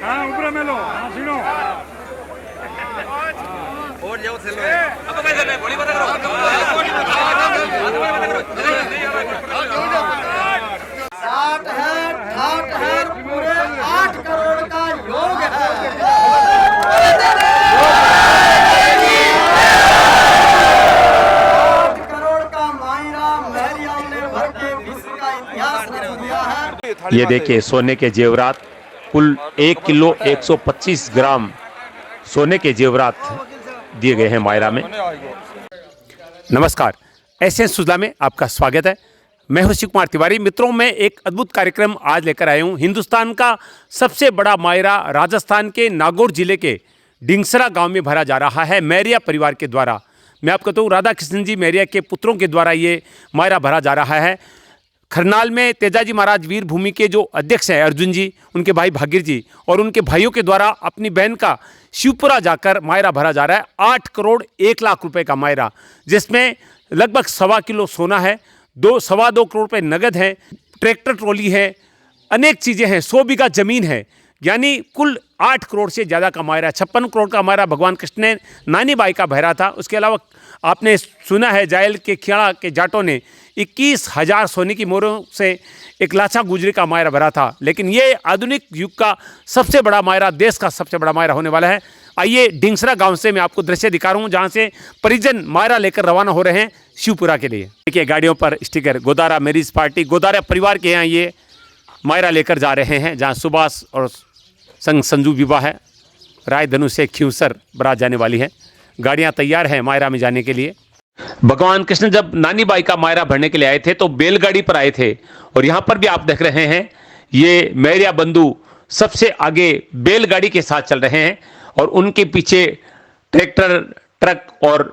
हाँ ऊपर में लो, हाँ सुनो। और जाओ चलो। अब कैसे मैं बोली बता करो। 60 है, 60 है, पूरे 8 करोड़ का योग है। 8 करोड़ का मायरा महरिया ने भर के विश्व का इतिहास रच दिया है। ये देखिए सोने के जेवरात, कुल 1 किलो 125 ग्राम सोने के जेवरात दिए गए हैं मायरा में। नमस्कार, एसएन सुजला में आपका स्वागत है। मैं हूं शिव कुमार तिवारी। मित्रों, मैं एक अद्भुत कार्यक्रम आज लेकर आया हूं। हिंदुस्तान का सबसे बड़ा मायरा राजस्थान के नागौर जिले के डिंगसरा गांव में भरा जा रहा है मैरिया परिवार के द्वारा। मैं आपको कहता हूँ राधा कृष्ण जी मैरिया के पुत्रों के द्वारा ये मायरा भरा जा रहा है। खरनाल में तेजाजी महाराज वीर भूमि के जो अध्यक्ष हैं अर्जुन जी, उनके भाई भागीर जी और उनके भाइयों के द्वारा अपनी बहन का शिवपुरा जाकर मायरा भरा जा रहा है। 8 करोड़ 1 लाख रुपए का मायरा, जिसमें लगभग 1.25 किलो सोना है, 2.25 करोड़ रुपए नगद है, ट्रैक्टर ट्रॉली है, अनेक चीज़ें हैं, 100 बीघा जमीन है। यानी कुल 8 करोड़ से ज़्यादा का मायरा। 56 करोड़ का मायरा भगवान कृष्ण ने नानी बाई का भरा था। उसके अलावा आपने सुना है जायल के खियाड़ा के जाटों ने 21,000 सोने की मोहरों से एक लाछा गुजरी का मायरा भरा था। लेकिन ये आधुनिक युग का सबसे बड़ा मायरा, देश का सबसे बड़ा मायरा होने वाला है। आइए डिंगसरा गांव से मैं आपको दृश्य दिखा रहा हूँ, जहाँ से परिजन मायरा लेकर रवाना हो रहे हैं शिवपुरा के लिए। देखिए गाड़ियों पर sticker Godara marriage party, Godara परिवार के यहाँ ये मायरा लेकर जा रहे हैं, जहाँ सुभाष और संग संजू विवाह है। रायधनु से खिंवसर बारात जाने वाली है। गाड़ियाँ तैयार हैं मायरा में जाने के लिए। भगवान कृष्ण जब नानी बाई का मायरा भरने के लिए आए थे तो बैलगाड़ी पर आए थे, और यहाँ पर भी आप देख रहे हैं ये मैरिया बंधु सबसे आगे बैलगाड़ी के साथ चल रहे हैं और उनके पीछे ट्रैक्टर, ट्रक और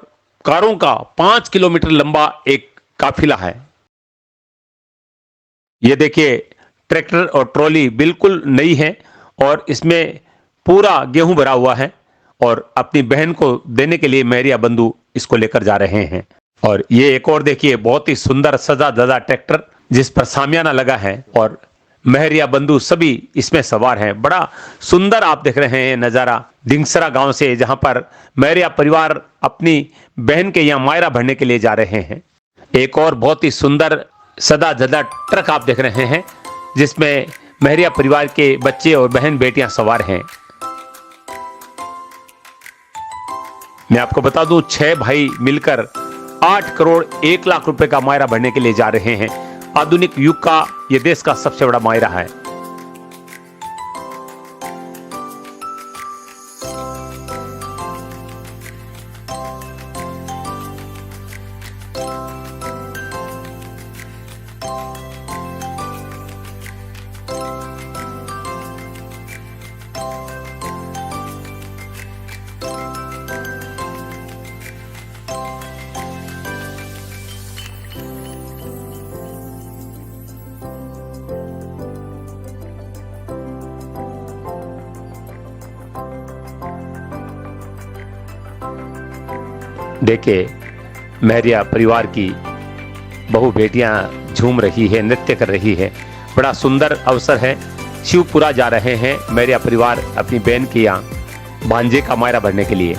कारों का 5 किलोमीटर लंबा एक काफिला है। ये देखिए ट्रैक्टर और ट्रॉली बिल्कुल नई है और इसमें पूरा गेहूं भरा हुआ है और अपनी बहन को देने के लिए मैरिया बंधु इसको लेकर जा रहे हैं। और ये एक और देखिए बहुत ही सुंदर सजा धजा ट्रैक्टर जिस पर सामियाना लगा है और महरिया बंधु सभी इसमें सवार हैं। बड़ा सुंदर आप देख रहे हैं नज़ारा डिंगसरा गांव से, जहां पर महरिया परिवार अपनी बहन के यहाँ मायरा भरने के लिए जा रहे हैं। एक और बहुत ही सुंदर सदा धजा ट्रक आप देख रहे हैं जिसमें महरिया परिवार के बच्चे और बहन बेटियां सवार हैं। मैं आपको बता दूं 6 भाई मिलकर 8 करोड़ 1 लाख रुपए का मायरा भरने के लिए जा रहे हैं। आधुनिक युग का यह देश का सबसे बड़ा मायरा है। देखिए महरिया परिवार की बहु बेटियां झूम रही है, नृत्य कर रही है। बड़ा सुंदर अवसर है। शिवपुरा जा रहे हैं महरिया परिवार अपनी बहन के यहाँ भांजे का मायरा भरने के लिए।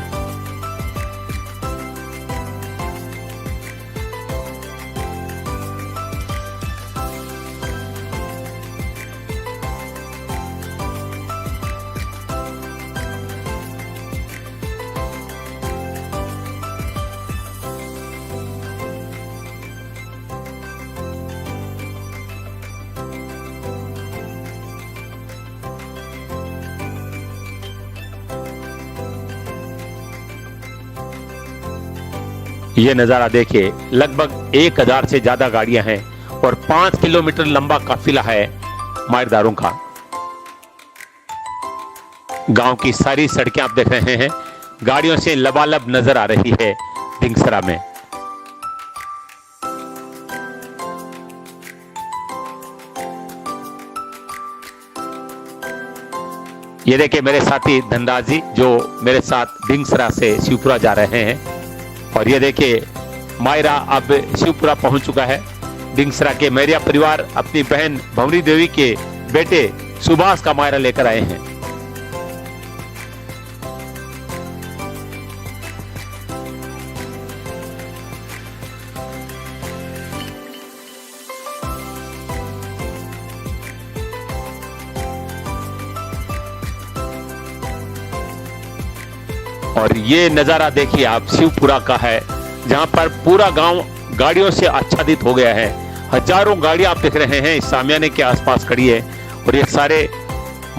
ये नज़ारा देखिए, लगभग 1000 से ज़्यादा गाड़ियां हैं और 5 किलोमीटर लंबा काफिला है मायरदारों का। गांव की सारी सड़कें आप देख रहे हैं गाड़ियों से लबालब नजर आ रही है डिंगसरा में। ये देखिए मेरे साथी धनराज जी जो मेरे साथ डिंगसरा से शिवपुरा जा रहे हैं। और ये देखिए मायरा अब शिवपुरा पहुंच चुका है। डिंगसरा के मैरिया परिवार अपनी बहन भंवरी देवी के बेटे सुभाष का मायरा लेकर आए हैं। और ये नज़ारा देखिए आप शिवपुरा का है, जहां पर पूरा गांव गाड़ियों से आच्छादित हो गया है। हजारों गाड़ियां आप देख रहे हैं इस सामियाने के आसपास खड़ी है और ये सारे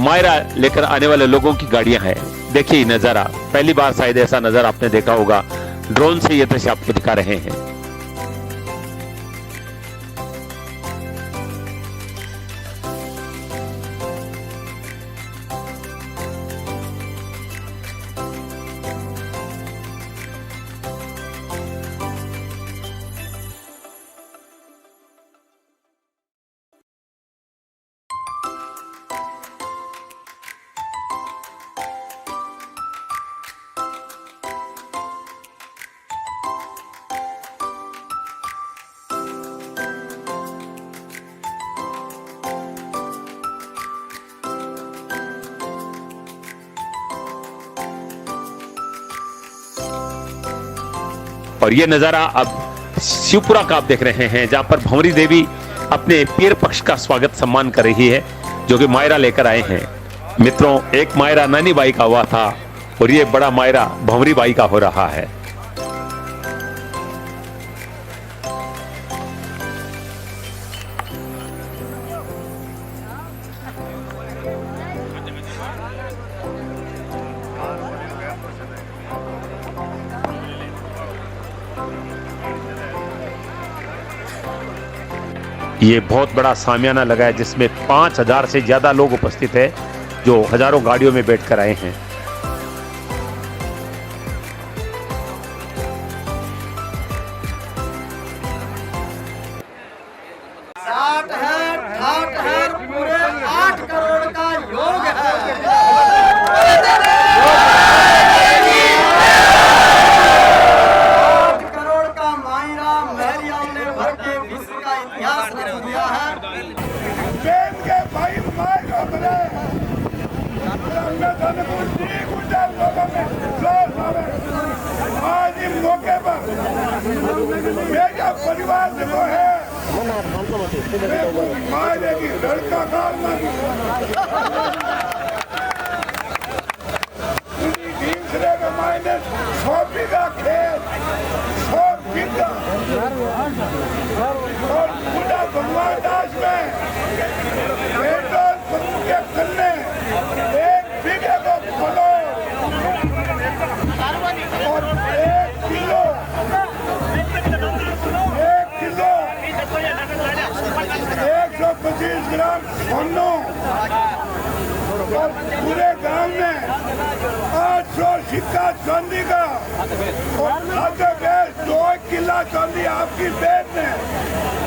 मायरा लेकर आने वाले लोगों की गाड़ियां हैं। देखिए नज़ारा, पहली बार शायद ऐसा नज़ारा आपने देखा होगा। ड्रोन से ये दृश्य आपको दिखा रहे हैं। और ये नज़ारा अब शिवपुरा का आप देख रहे हैं, जहां पर भंवरी देवी अपने पीर पक्ष का स्वागत सम्मान कर रही है, जो कि मायरा लेकर आए हैं। मित्रों, एक मायरा नानी बाई का हुआ था और ये बड़ा मायरा भंवरी बाई का हो रहा है। ये बहुत बड़ा सामियाना लगा है, जिसमें 5000 से ज्यादा लोग उपस्थित हैं, जो हजारों गाड़ियों में बैठकर आए हैं। साठ है, ठाठ है, पूरे 8 करोड़ का योग है। 8 करोड़ का मायरा महरिया ने भर के विश्व का इतिहास रच दिया है। आज इस मौके पर मेरा परिवार जो है मायरे की लड़का काटना दूसरे के मायने 100 बीघा खेत 100 बीघा और पूरा भगवान दास में पेट्रोल पंप के कन्ने 1 बीघे को फलो और 1 किलो 125 ग्राम सोनो और पूरे गांव में 800 सिक्का चांदी का और आगे गैस 2 किला चांदी आपकी बेट ने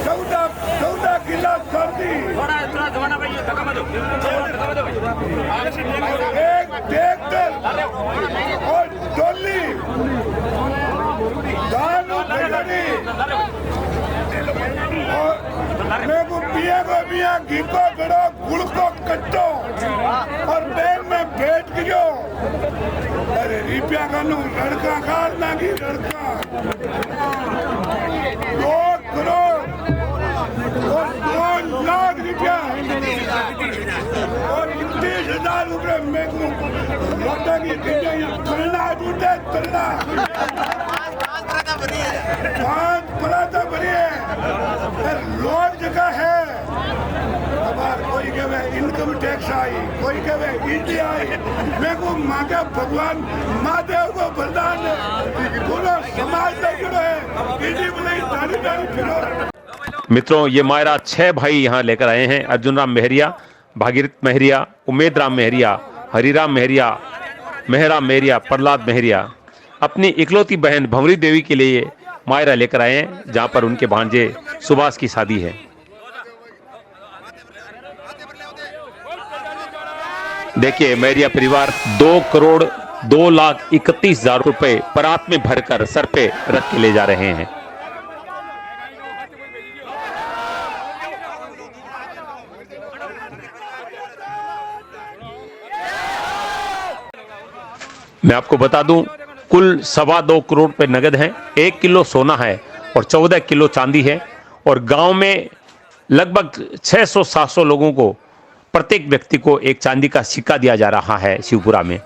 14 किला चांदी एक ट्रैक्टर और टोली धान और मैं को पिया घी को गड़ो गुड़ को कट्टो और बैग में बैठ गयो। अरे रुपया का लड़का काटना की लड़का 2 करोड़ और 2 लाख रुपया और 30,000 रुपये मैं को लौटा की चलना टूटे चलना 5 पलाता भरी है लोग जगह है। कोई कहे इनकम टैक्स आई, कोई कहे ईडी आई, मैं को मांगा भगवान महादेव को वरदान पूरा समाज में जुड़े है ईडी बोले दानी फिरो। मित्रों, ये मायरा 6 भाई यहाँ लेकर आए हैं। अर्जुन राम मेहरिया, भागीरथ मेहरिया, उमेद राम मेहरिया, हरिराम मेहरिया, मेहराम मेहरिया, प्रहलाद मेहरिया अपनी इकलौती बहन भंवरी देवी के लिए मायरा लेकर आए हैं, जहां पर उनके भांजे सुभाष की शादी है। देखिए, मेहरिया परिवार 2 करोड़ 2,31,000 रुपए परात में भरकर सर पे रख के ले जा रहे हैं। मैं आपको बता दूं, कुल 2.25 करोड़ रुपए नगद हैं, 1 किलो सोना है और 14 किलो चांदी है और गांव में लगभग 600-700 लोगों को प्रत्येक व्यक्ति को एक चांदी का सिक्का दिया जा रहा है शिवपुरा में।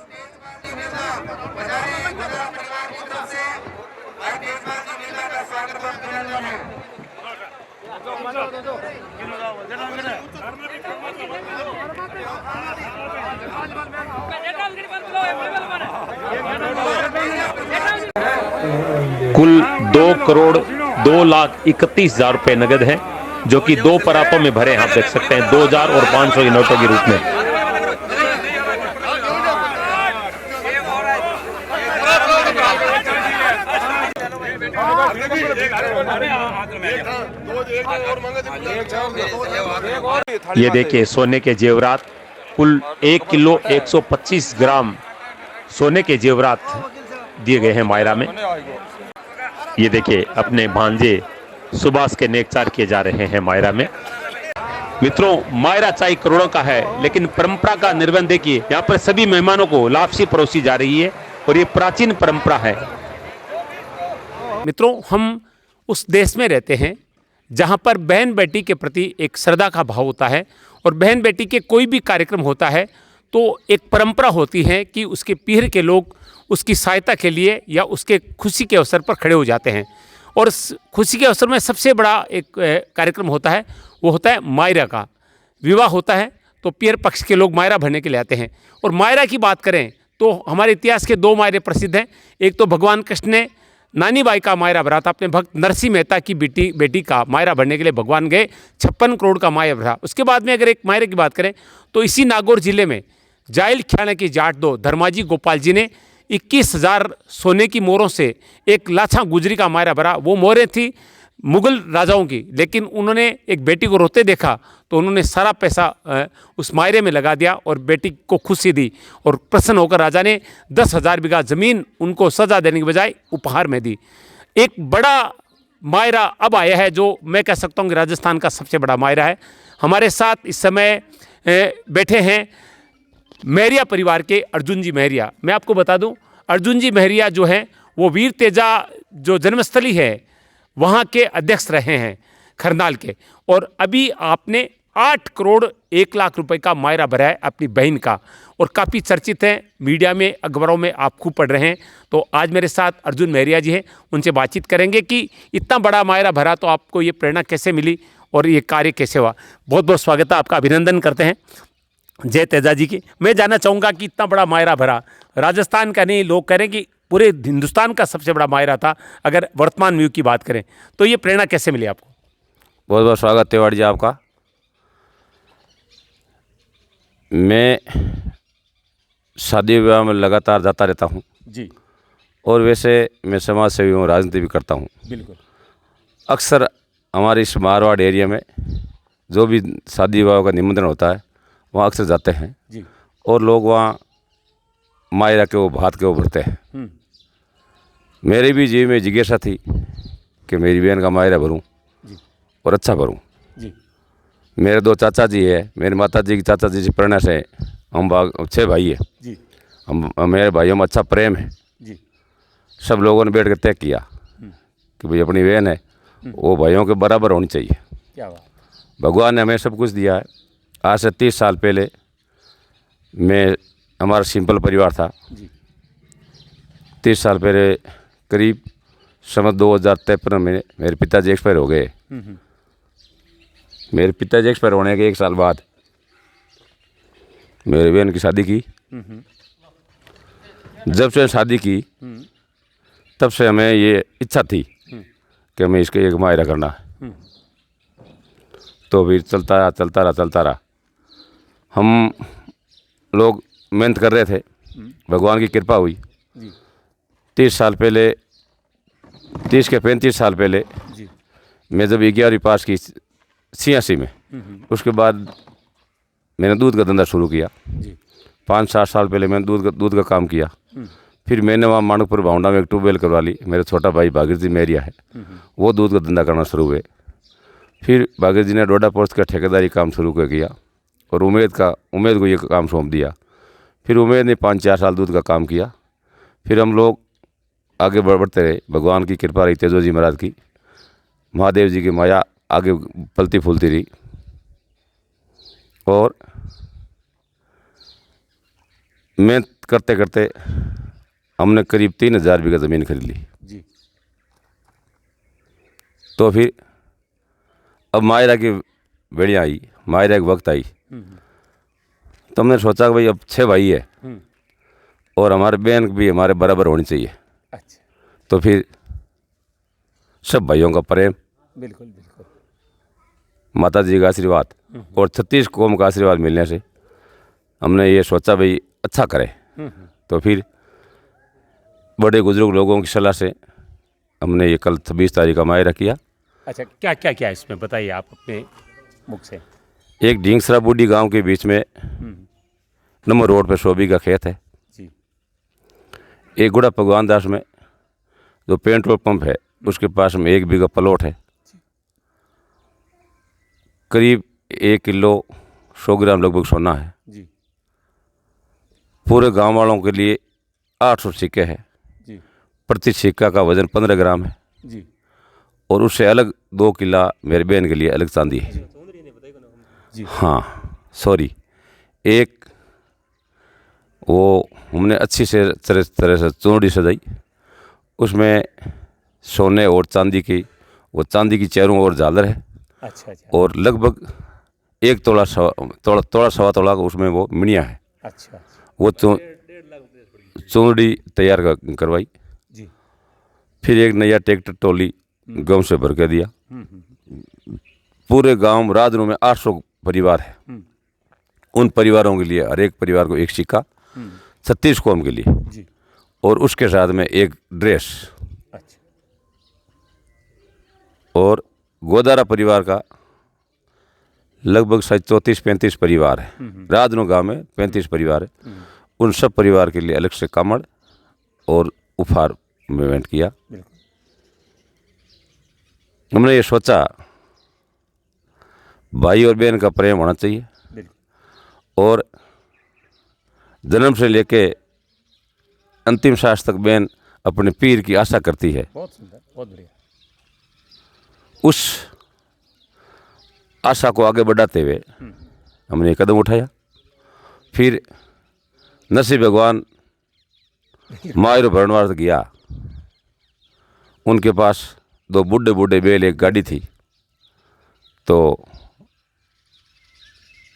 कुल 2,02,31,000 रुपए नगद है, जो कि 2 परातों में भरे हैं। आप देख सकते हैं 2000 और 500 के नोटों के रूप में। ये देखिए सोने के जेवरात, कुल 1 किलो 125 ग्राम सोने के जेवरात दिए गए हैं मायरा में। ये देखिए अपने भांजे सुभाष के नेकचार किए जा रहे हैं मायरा में। मित्रों, मायरा चाय करोड़ों का है, लेकिन परंपरा का निर्वहन देखिए। यहाँ पर सभी मेहमानों को लापसी परोसी जा रही है और ये प्राचीन परंपरा है। मित्रों, हम उस देश में रहते हैं जहाँ पर बहन बेटी के प्रति एक श्रद्धा का भाव होता है, और बहन बेटी के कोई भी कार्यक्रम होता है तो एक परंपरा होती है कि उसके पीढ़ के लोग उसकी सहायता के लिए या उसके खुशी के अवसर पर खड़े हो जाते हैं। और खुशी के अवसर में सबसे बड़ा एक कार्यक्रम होता है, वो होता है मायरा का। विवाह होता है तो पीर पक्ष के लोग मायरा भरने के लिए आते हैं। और मायरा की बात करें तो हमारे इतिहास के 2 मायरे प्रसिद्ध हैं। एक तो भगवान कृष्ण ने नानी बाई का मायरा भरा था, अपने भक्त नरसिंह मेहता की बेटी का मायरा भरने के लिए भगवान गए, 56 करोड़ का मायरा भरा। उसके बाद में अगर एक मायरे की बात करें तो इसी नागौर जिले में जायल ख्याना की जाट 2 धर्माजी गोपाल जी ने 21,000 सोने की मोहरों से एक लाछा गुजरी का मायरा भरा। वो मोहरें थी मुगल राजाओं की, लेकिन उन्होंने एक बेटी को रोते देखा तो उन्होंने सारा पैसा उस मायरे में लगा दिया और बेटी को खुशी दी। और प्रसन्न होकर राजा ने 10,000 बीघा ज़मीन उनको सजा देने के बजाय उपहार में दी। एक बड़ा मायरा अब आया है जो मैं कह सकता हूँ कि राजस्थान का सबसे बड़ा मायरा है। हमारे साथ इस समय बैठे हैं महरिया परिवार के अर्जुन जी महरिया। मैं आपको बता दूं, अर्जुन जी महरिया जो हैं वो वीर तेजा जो जन्मस्थली है वहाँ के अध्यक्ष रहे हैं खरनाल के। और अभी आपने 8 करोड़ 1 लाख रुपए का मायरा भरा है अपनी बहन का, और काफ़ी चर्चित है, मीडिया में अखबारों में आप खूब पढ़ रहे हैं। तो आज मेरे साथ अर्जुन महरिया जी हैं, उनसे बातचीत करेंगे कि इतना बड़ा मायरा भरा तो आपको ये प्रेरणा कैसे मिली और ये कार्य कैसे हुआ। बहुत बहुत स्वागत है आपका, अभिनंदन करते हैं जय तेजा जी की। मैं जानना चाहूँगा कि इतना बड़ा मायरा भरा, राजस्थान का नहीं, लोग कह रहे हैं कि पूरे हिंदुस्तान का सबसे बड़ा मायरा था अगर वर्तमान युग की बात करें, तो ये प्रेरणा कैसे मिली आपको? बहुत बहुत स्वागत तिवारी जी आपका। मैं शादी विवाह में लगातार जाता रहता हूँ जी, और वैसे मैं समाज सेवी हूँ, राजनीति भी करता हूँ। बिल्कुल। अक्सर हमारे इस मारवाड़ एरिया में जो भी शादी विवाह का निमंत्रण होता है वहाँ अक्सर जाते हैं जी, और लोग वहाँ मायरा के वो भात के वो भरते हैं। मेरे भी जीव में जिज्ञासा थी कि मेरी बहन का मायरा भरूं और अच्छा भरूं। जी, मेरे 2 चाचा जी है, मेरे माता जी की चाचा जी से प्रेरणा से हम 6 भाई है। जी, हम मेरे भाइयों में अच्छा प्रेम है। जी, सब लोगों ने बैठ कर तय किया कि भाई अपनी बहन है वो भाइयों के बराबर होनी चाहिए। क्या बात। भगवान ने हमें सब कुछ दिया है। आज से 30 साल पहले हमारा सिंपल परिवार था। 30 साल पहले करीब सन 2053 में मेरे पिताजी एक्सपायर हो गए। मेरे पिताजी एक्सपायर होने के 1 साल बाद मेरी बहन की शादी की। जब से शादी की तब से हमें ये इच्छा थी कि हमें इसके एक मायरा करना है। तो फिर चलता रहा। हम लोग मेहनत कर रहे थे, भगवान की कृपा हुई। 30 साल पहले, 30 के 35 साल पहले मैं जब 11वीं पास की 86 में, उसके बाद मैंने दूध का धंधा शुरू किया। 5-7 साल पहले मैंने दूध का काम किया। फिर मैंने वहाँ मानकपुर भावना में एक ट्यूबवेल करवा ली। मेरे छोटा भाई भागीर जी महरिया है, वो दूध का धंधा करना शुरू हुए। फिर भागीर जी ने डोडा पोस्ट का ठेकेदारी काम शुरू कर किया और उमेद को ये काम सौंप दिया। फिर उमेद ने 5-4 साल दूध का काम किया। फिर हम लोग आगे बढ़ते रहे। भगवान की कृपा रही, तेजो जी महाराज की, महादेव जी की माया आगे पलती फूलती रही। और मेहनत करते करते हमने करीब 3,000 बीघा ज़मीन खरीद ली। जी, तो फिर अब मायरा की बेड़ियाँ आई, मायरा एक वक्त आई। तो हमने सोचा कि भाई अब 6 भाई है और हमारे बहन भी हमारे बराबर होनी चाहिए। अच्छा, तो फिर सब भाइयों का प्रेम, बिल्कुल बिल्कुल। माता जी का आशीर्वाद और 36 कौम का आशीर्वाद मिलने से हमने ये सोचा भाई अच्छा करें। तो फिर बड़े बुजुर्ग लोगों की सलाह से हमने ये कल 26 तारीख का मायरा किया। अच्छा, क्या क्या क्या इसमें बताइए आप अपने मुख से। एक ढींगसरा बूढ़ी गांव के बीच में नंबर रोड पे शोभी का खेत है जी। एक गुड़ा भगवान दास में जो पेट्रोल पंप है उसके पास में 1 बीघा प्लॉट है, करीब 1 किलो 100 ग्राम लगभग सोना है जी पूरे गांव वालों के लिए। 800 सिक्के हैं, जी प्रति सिक्का का वजन 15 ग्राम है जी और उससे अलग 2 किला मेरे बहन के लिए अलग चांदी है। जी। हाँ सॉरी, एक वो हमने अच्छी से तरह से चूड़ी सजाई, उसमें सोने और चांदी की, वो चांदी की चेरों और झालर है अच्छा अच्छा और लगभग 1 तोला सवा तोला का उसमें वो मिनिया है। अच्छा वो चूड़ी तैयार करवाई। जी फिर एक नया ट्रैक्टर टोली गांव से भर के दिया। पूरे गांव राजनू में 800 परिवार है, उन परिवारों के लिए हर एक परिवार को 1 सिक्का 36 कौम के लिए जी। और उसके साथ में 1 ड्रेस। अच्छा और गोदारा परिवार का लगभग 34-35 परिवार है, राजनू गांव में 35 परिवार है। उन सब परिवार के लिए अलग से कमर और उपहार पेमेंट किया। बिल्कुल। हमने ये सोचा भाई और बहन का प्रेम होना चाहिए बिल्कुल। और जन्म से लेके अंतिम सांस तक बहन अपने पीर की आशा करती है। बहुत सुंदर, बहुत बढ़िया। उस आशा को आगे बढ़ाते हुए हमने एक कदम उठाया। फिर नसीब भगवान मायरो भरणवार गया, उनके पास 2 बूढ़े बूढ़े बैल, 1 गाड़ी थी। तो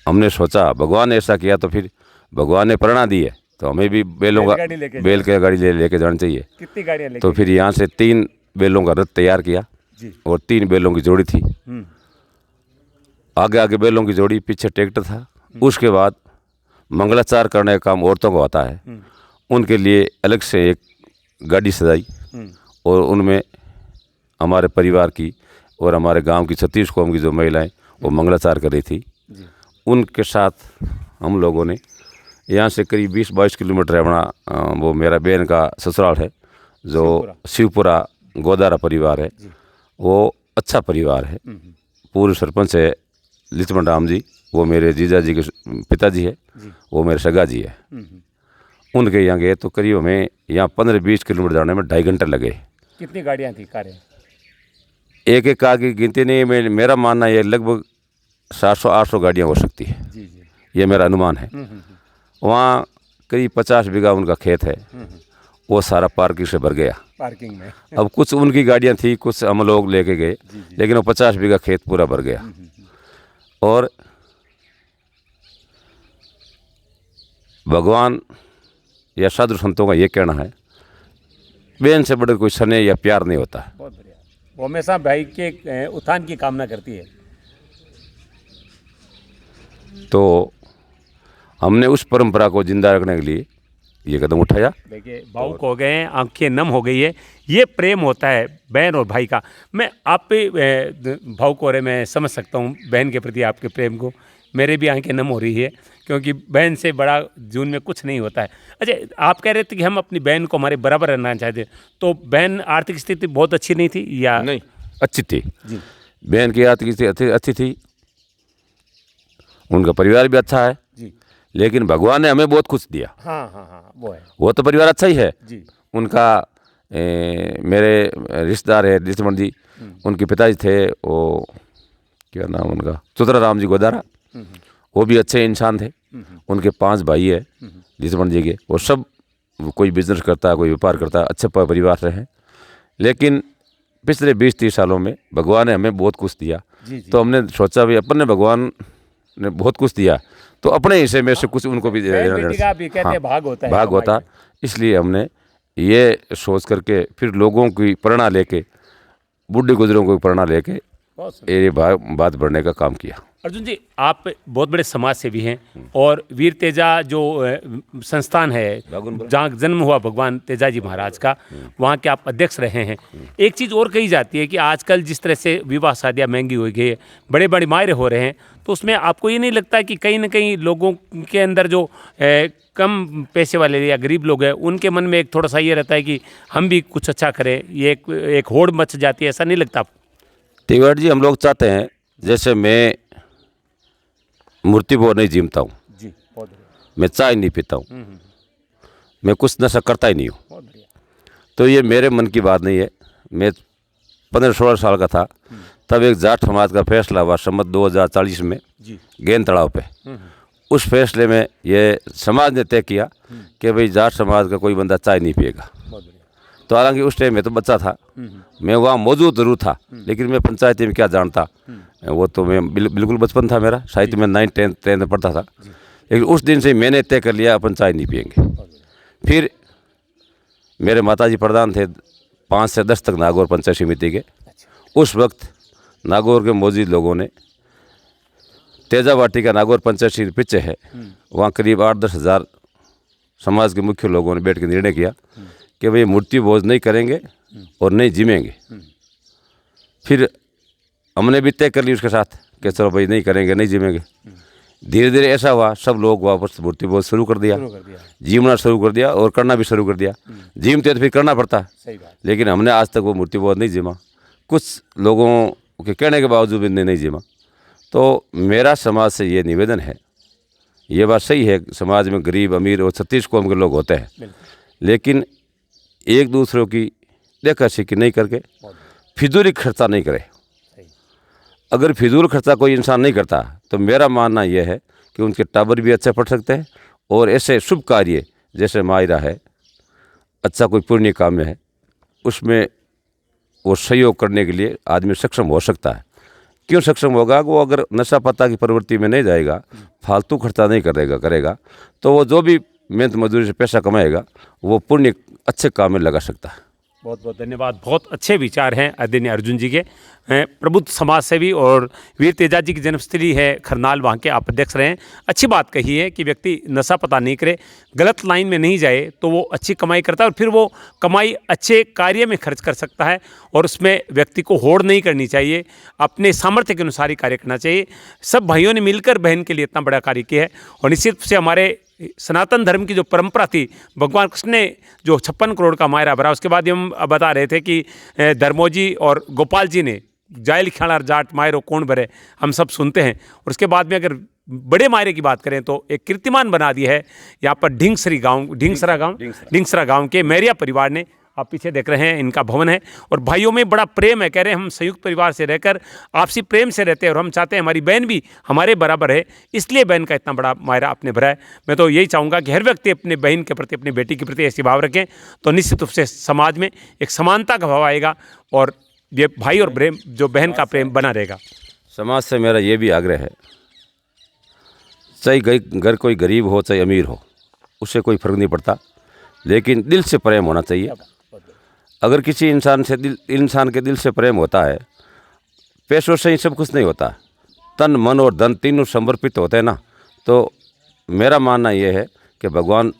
हमने सोचा भगवान ने ऐसा किया तो फिर भगवान ने प्रेरणा दी है तो हमें भी बैलों का बैल के गाड़ी लेके जाना चाहिए। कितनी गाड़ियाँ लेके? तो फिर यहाँ से 3 बैलों का रथ तैयार किया जी। और 3 बैलों की जोड़ी थी। आगे आगे बैलों की जोड़ी, पीछे ट्रैक्टर था। उसके बाद मंगलाचार करने का काम औरतों को आता है, उनके लिए अलग से एक गाड़ी सजाई और उनमें हमारे परिवार की और हमारे गांव की 36 कौम की जो महिलाएं वो मंगलाचार कर रही थी, उनके साथ हम लोगों ने यहाँ से करीब 20-22 किलोमीटर अपना वो मेरा बहन का ससुराल है जो शिवपुरा गोदारा परिवार है। वो अच्छा परिवार है। पूर्व सरपंच है लिचमन राम जी, वो मेरे जीजा जी के पिताजी है, वो मेरे सगा जी है। उनके यहाँ गए तो करीब हमें यहाँ 15-20 किलोमीटर जाने में 2.5 घंटे लगे। कितनी गाड़ियाँ थी, कारें? एक एक कार की गिनती नहीं, मेरा मानना ये लगभग 700-800 गाड़ियाँ हो सकती है। जी जी। ये मेरा अनुमान है। वहाँ करीब 50 बीघा उनका खेत है, वो सारा पार्किंग से भर गया। पार्किंग में अब कुछ उनकी गाड़ियाँ थी, कुछ हम लोग लेके गए, लेकिन वो 50 बीघा खेत पूरा भर गया। और भगवान या साधु संतों का ये कहना है बहन से बढ़कर कोई स्नेह या प्यार नहीं होता। बहुत बढ़िया। वो हमेशा भाई के उत्थान की कामना करती है। तो हमने उस परंपरा को जिंदा रखने के लिए ये कदम उठाया। देखिए भावुक हो गए हैं, आंखें नम हो गई है। ये प्रेम होता है बहन और भाई का। मैं आप पे भावुक हो रहे, मैं समझ सकता हूँ बहन के प्रति आपके प्रेम को। मेरे भी आंखें नम हो रही है क्योंकि बहन से बड़ा जून में कुछ नहीं होता है। अच्छा, आप कह रहे थे कि हम अपनी बहन को हमारे बराबर रहना चाहते, तो बहन आर्थिक स्थिति बहुत अच्छी नहीं थी या? नहीं, अच्छी थी जी। बहन की आर्थिक स्थिति अच्छी थी, उनका परिवार भी अच्छा है जी। लेकिन भगवान ने हमें बहुत कुछ दिया। हाँ हाँ हाँ, वो है। वो तो परिवार अच्छा ही है जी। उनका। मेरे रिश्तेदार है लिचमन जी, उनके पिताजी थे, वो क्या नाम उनका, चुतरा राम जी गोदारा, वो भी अच्छे इंसान थे। उनके 5 भाई है लिचमन जी के, वो सब कोई बिजनेस करता है, कोई व्यापार करता है, अच्छे परिवार से हैं। लेकिन पिछले 20-30 सालों में भगवान ने हमें बहुत कुछ दिया। जी जी। तो हमने सोचा भाई अपन ने भगवान ने बहुत कुछ दिया, तो अपने हिस्से में से कुछ उनको भी बहन बेटी का भी कहते हैं भाग होता है, भाग कमाई होता। इसलिए हमने ये सोच करके फिर लोगों की प्रेरणा लेके, बूढ़े गुजरों की प्रेरणा लेके बहुत सुंदर। ये बात बढ़ने का काम किया। अर्जुन जी, आप बहुत बड़े समाज सेवी हैं और वीर तेजा जो संस्थान है जहाँ जन्म हुआ भगवान तेजाजी महाराज का, वहाँ के आप अध्यक्ष रहे हैं। एक चीज़ और कही जाती है कि आजकल जिस तरह से विवाह शादियाँ महंगी हो गई है, बड़े बड़े मायरे हो रहे हैं, तो उसमें आपको ये नहीं लगता कि कहीं ना कहीं लोगों के अंदर जो कम पैसे वाले या गरीब लोग हैं, उनके मन में एक थोड़ा सा ये रहता है कि हम भी कुछ अच्छा करें, ये एक होड़ मच जाती है, ऐसा नहीं लगता आपको? तिवारी जी, हम लोग चाहते हैं, जैसे मैं मूर्ति वो नहीं जीमता हूँ, जी, बहुत बढ़िया, मैं चाय नहीं पीता हूँ, मैं कुछ नशा करता ही नहीं हूँ, बहुत बढ़िया। तो ये मेरे मन की बात नहीं है। मैं 15-16 साल का था, तब एक जाट समाज का फैसला हुआ सम्मत 2040 में जी, गेंद तलाव पे। उस फैसले में ये समाज ने तय किया कि भाई जाट समाज का कोई बंदा चाय नहीं पिएगा। बहुत बढ़िया। तो हालांकि उस टाइम में तो बच्चा था, मैं वहाँ मौजूद जरूर था, लेकिन मैं पंचायती में क्या जानता, वो तो मैं बिल्कुल बचपन था मेरा, साहित्य में 9th 10th में पढ़ता था। लेकिन उस दिन से मैंने तय कर लिया अपन चाय नहीं पिएंगे। फिर मेरे माताजी प्रधान थे 5 से 10 तक नागौर पंचायत समिति के। उस वक्त नागौर के मौजूद लोगों ने तेजा वाटिका नागौर पंचायत समिति पीछे है, वहाँ करीब 8-10 हज़ार समाज के मुख्य लोगों ने बैठ के निर्णय किया कि भाई मूर्ति भोज नहीं करेंगे और नहीं जिमेंगे। फिर हमने भी तय कर ली उसके साथ कि चलो भाई नहीं करेंगे, नहीं जिमेंगे। धीरे धीरे ऐसा हुआ, सब लोग वापस मूर्ति भोज शुरू कर दिया, जीमना शुरू कर दिया और करना भी शुरू कर दिया। जीमते तो फिर करना पड़ता, सही बात। लेकिन हमने आज तक वो मूर्ति भोज नहीं जिमा। कुछ लोगों के कहने के बावजूद भी नहीं जिमा। तो मेरा समाज से ये निवेदन है, ये बात सही है, समाज में गरीब अमीर और 36 कौम के लोग होते हैं, लेकिन एक दूसरों की देखा सीखी नहीं करके फिजूल खर्चा नहीं करे। अगर फिजूल खर्चा कोई इंसान नहीं करता तो मेरा मानना यह है कि उनके टाबर भी अच्छे पढ़ सकते हैं, और ऐसे शुभ कार्य जैसे मायरा है, अच्छा कोई पुण्य काम है, उसमें वो सहयोग करने के लिए आदमी सक्षम हो सकता है। क्यों सक्षम होगा? वो अगर नशा पत्ता की प्रवृत्ति में नहीं जाएगा, फालतू खर्चा नहीं करेगा, तो वो जो भी मेहनत मजदूरी से पैसा कमाएगा वो पुण्य अच्छे काम में लगा सकता है। बहुत बहुत धन्यवाद। बहुत अच्छे विचार हैं आदरणीय अर्जुन जी के। प्रबुद्ध समाज सेवी और वीर तेजा जी की जन्मस्थली है खरनाल, वहाँ के आप अध्यक्ष रहे हैं। अच्छी बात कही है कि व्यक्ति नशा पता नहीं करे, गलत लाइन में नहीं जाए, तो वो अच्छी कमाई करता है और फिर वो कमाई अच्छे कार्य में खर्च कर सकता है, और उसमें व्यक्ति को होड़ नहीं करनी चाहिए, अपने सामर्थ्य के अनुसार ही कार्य करना चाहिए। सब भाइयों ने मिलकर बहन के लिए इतना बड़ा कार्य किया है, और निश्चित रूप से हमारे सनातन धर्म की जो परंपरा थी, भगवान कृष्ण ने जो 56 करोड़ का मायरा भरा, उसके बाद हम बता रहे थे कि धर्मोजी और गोपाल जी ने जायल खाणार जाट मायरो कौन भरे, हम सब सुनते हैं। और उसके बाद में अगर बड़े मायरे की बात करें तो एक कीर्तिमान बना दिया है यहाँ पर ढिंगसरा गांव के मैरिया परिवार ने। आप पीछे देख रहे हैं, इनका भवन है, और भाइयों में बड़ा प्रेम है। कह रहे हैं हम संयुक्त परिवार से रहकर आपसी प्रेम से रहते हैं, और हम चाहते हैं हमारी बहन भी हमारे बराबर है, इसलिए बहन का इतना बड़ा मायरा आपने भरा है। मैं तो यही चाहूँगा कि हर व्यक्ति अपने बहन के प्रति, अपनी बेटी के प्रति ऐसी भाव रखें, तो निश्चित रूप से समाज में एक समानता का भाव आएगा, और ये भाई और प्रेम, जो बहन का प्रेम बना रहेगा। समाज से मेरा ये भी आग्रह है, चाहे घर कोई गरीब हो चाहे अमीर हो, उससे कोई फर्क नहीं पड़ता, लेकिन दिल से प्रेम होना चाहिए। अगर किसी इंसान के दिल से प्रेम होता है, पैसों से ही सब कुछ नहीं होता, तन मन और धन तीनों समर्पित होते हैं ना, तो मेरा मानना यह है कि भगवान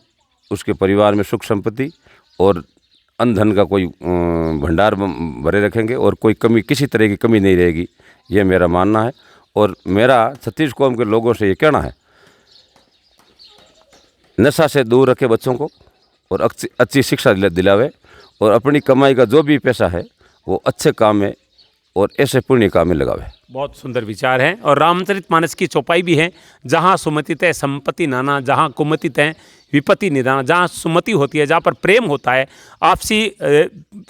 उसके परिवार में सुख संपत्ति और अन्न धन का कोई भंडार भरे रखेंगे, और कोई कमी, किसी तरह की कमी नहीं रहेगी, ये मेरा मानना है। और मेरा 36 कौम के लोगों से ये कहना है, नशा से दूर रखे बच्चों को, और अच्छी शिक्षा दिलावे, और अपनी कमाई का जो भी पैसा है वो अच्छे काम में और ऐसे पुण्य काम में लगावे। बहुत सुंदर विचार हैं, और रामचरितमानस की चौपाई भी है, जहाँ सुमति तय संपत्ति नाना, जहाँ कुमति तय विपत्ति निदाना। जहाँ सुमति होती है, जहाँ पर प्रेम होता है, आपसी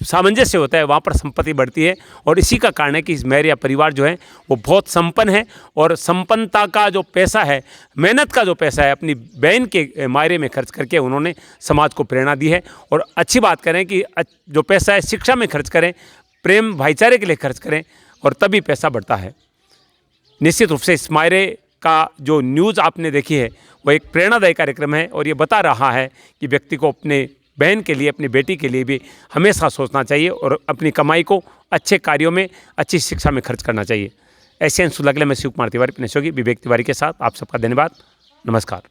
सामंजस्य होता है, वहाँ पर संपत्ति बढ़ती है। और इसी का कारण है कि इस मैरिया परिवार जो है वो बहुत संपन्न है, और संपन्नता का जो पैसा है, मेहनत का जो पैसा है, अपनी बहन के मायरे में खर्च करके उन्होंने समाज को प्रेरणा दी है। और अच्छी बात करें कि जो पैसा है शिक्षा में खर्च करें, प्रेम भाईचारे के लिए खर्च करें, और तभी पैसा बढ़ता है। निश्चित रूप से इस मायरे का जो न्यूज़ आपने देखी है वो एक प्रेरणादायी कार्यक्रम है और ये बता रहा है कि व्यक्ति को अपने बहन के लिए, अपनी बेटी के लिए भी हमेशा सोचना चाहिए और अपनी कमाई को अच्छे कार्यों में, अच्छी शिक्षा में खर्च करना चाहिए। ऐसे अंशु लगले में शिव कुमार तिवारी, अपने सहयोगी विवेक तिवारी के साथ आप सबका धन्यवाद। नमस्कार।